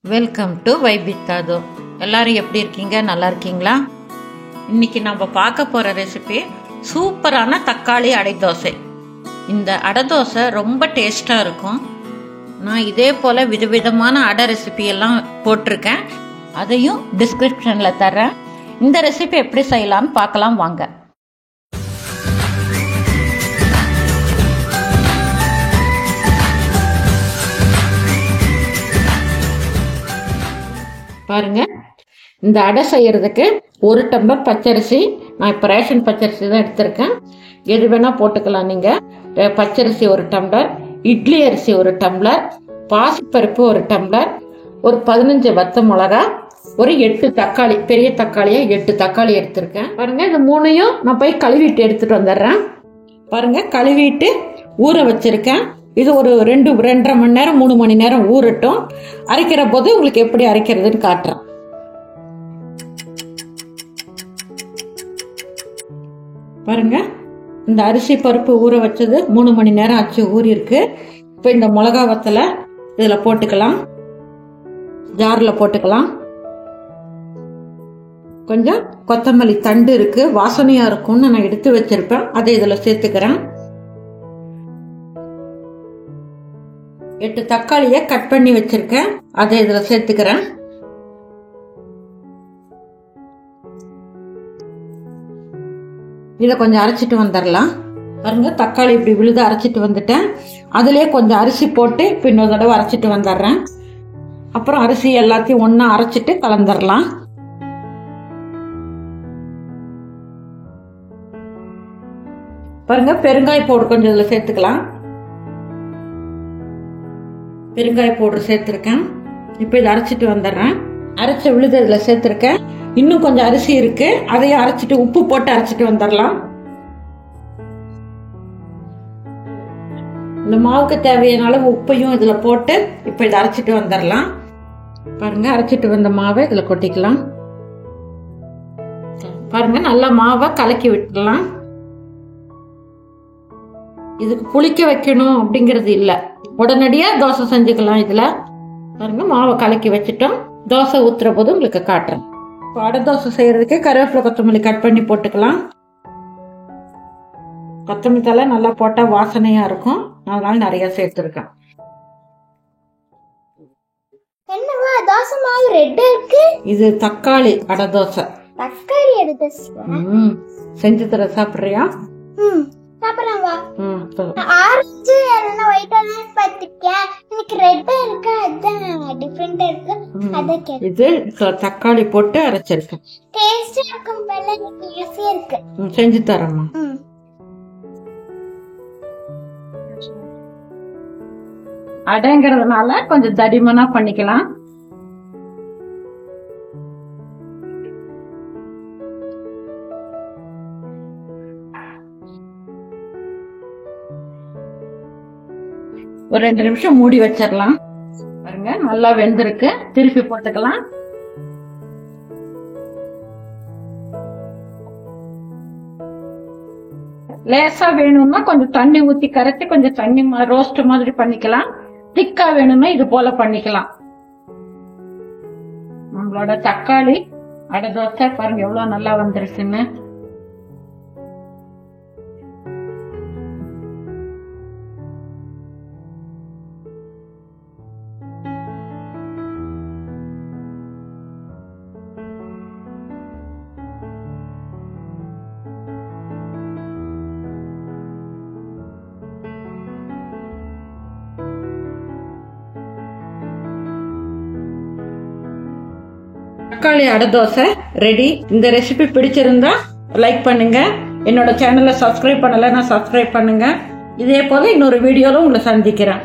Welcome to vibe with அது. எல்லாரும் எப்படி இருக்கீங்க? நல்லா இருக்கீங்களா? இன்னைக்கு நம்ம பார்க்க போகிற ரெசிபி சூப்பரான தக்காளி அடை தோசை. இந்த அடை தோசை ரொம்ப டேஸ்ட்டாக இருக்கும். நான் இதே போல் விதவிதமான அடை ரெசிபி எல்லாம் போட்டிருக்கேன். அதையும் டிஸ்கிரிப்ஷனில் தரேன். இந்த ரெசிபி எப்படி செய்யலாம்னு பார்க்கலாம் வாங்க. பாருங்க, இந்த அடை செய்யறதுக்கு 1 டம்ளர் பச்சரிசி. நான் இப்போ ரேஷன் பச்சரிசி தான் எடுத்திருக்கேன். எது வேணா போட்டுக்கலாம் நீங்க. பச்சரிசி 1 டம்ளர், இட்லி அரிசி 1 டம்ளர், பாசிப்பருப்பு 1 டம்ளர், ஒரு 15 வத்த மிளகா, ஒரு 8 தக்காளி, பெரிய தக்காளியா 8 தக்காளி எடுத்திருக்கேன். பாருங்க, இது 3ஐயும் நான் போய் கழுவிட்டு எடுத்துட்டு வந்துடுறேன். பாருங்க, கழுவிட்டு ஊற வச்சிருக்கேன். இது ஒரு 2-2.5 மணி நேரம் 3 மணி நேரம் ஊறட்டும். அரைக்கிற போது உங்களுக்கு எப்படி அரைக்கிறதுன்னு காட்டுறேன். பாருங்க, இந்த அரிசி பருப்பு ஊற வச்சது 3 மணி நேரம் ஆச்சு, ஊறி இருக்கு. இப்போ இந்த மிளகா வத்தலை இதுல போட்டுக்கலாம், ஜார்ல போட்டுக்கலாம். கொஞ்சம் கொத்தமல்லி தண்டு இருக்கு, வாசனையா இருக்கும்னு நான் எடுத்து வச்சிருப்பேன், அதை இதுல சேர்த்துக்கிறேன். 8 தக்காளியை கட் பண்ணி வச்சிருக்கேன், அதை இதுல சேர்த்துக்கிறேன். இதை கொஞ்சம் அரைச்சிட்டு வந்துடலாம். பாருங்க, தக்காளி இப்படி விழுது அரைச்சிட்டு வந்துட்டேன். அதுலயே கொஞ்சம் அரிசி போட்டு இப்போ இன்னொரு தடவை அரைச்சிட்டு வந்துடுறேன். அப்புறம் அரிசி எல்லாத்தையும் ஒன்னா அரைச்சிட்டு கலந்துடலாம். பாருங்க, பெருங்காய பவுடர் கொஞ்சம் இதுல சேர்த்துக்கலாம். பெருங்காய பவுடர் சேர்த்திருக்கேன். இப்போ இதை அரைச்சிட்டு வந்துடுறேன். அரைச்ச விழுது இதுல சேர்த்திருக்கேன். இன்னும் கொஞ்சம் அரிசி இருக்கு, அதையும் அரைச்சிட்டு உப்பு போட்டு அரைச்சிட்டு வந்துடலாம். இந்த மாவுக்கு தேவையான அளவு உப்பையும் இதுல போட்டு இப்போ இதை அரைச்சிட்டு வந்துடலாம். பாருங்க, அரைச்சிட்டு வந்த மாவை இதுல கொட்டிக்கலாம். பாருங்க, நல்லா மாவை கலக்கி விட்டுடலாம். இதுக்கு புளிக்க வைக்கணும் அப்படிங்கிறது இல்லை, உடனடியா தோசை செஞ்சுக்கலாம். இதுல பாருங்க, மாவை கலக்கி வச்சுட்டோம். தோசை ஊத்துற போது உங்களுக்கு காட்டுறேன். இப்போ அடை தோசை செய்யறதுக்கு கருவேப்பிலை கொத்தமல்லி கட் பண்ணி போட்டுக்கலாம். கொத்தமல்லி தலை நல்லா போட்டா வாசனையா இருக்கும், அதனால நிறைய சேர்த்துருக்கேன். என்னவா தோசை மாவு ரெட்டா இருக்கு? இது தக்காளி அடை தோசை. தக்காளி அடை தோசை செஞ்சு தர சாப்பிடுறியா? சாப்பிடலாம் வா. ஆரஞ்சு இல்லைன்னா ஒயிட்டா தான் பார்த்துருக்கேன், எனக்கு ரெட்டா இருக்கு, அதான் டிஃப்ரெண்டா இருக்கு. அதான் இது தக்காளி போட்டு அரைச்சிருக்கேன். டேஸ்டா இருக்கும் போல, எனக்கு ஈஸியா இருக்கு. செஞ்சு தரேம்மா. அடைங்கிறதுனால கொஞ்சம் தடிமனா பண்ணிக்கலாம். ஒரு 2 நிமிஷம் மூடி வச்சிடலாம். பாருங்க, நல்லா வெந்திருக்கு. திருப்பி போட்டுக்கலாம். லேசா வேணும்னா கொஞ்சம் தண்ணி ஊத்தி கரைச்சி கொஞ்சம் தண்ணி ரோஸ்ட் மாதிரி பண்ணிக்கலாம். திக்கா வேணும்னா இது போல பண்ணிக்கலாம். நம்மளோட தக்காளி அடை தோசை பாருங்க எவ்வளவு நல்லா வந்துருச்சுன்னு. தக்காளி அடை தோசை ரெடி. இந்த ரெசிபி பிடிச்சிருந்தா லைக் பண்ணுங்க. என்னோட சேனலை சப்ஸ்கிரைப் பண்ணலைன்னா சப்ஸ்கிரைப் பண்ணுங்க. இதே போல இன்னொரு வீடியோல உங்களை சந்திக்கிறேன்.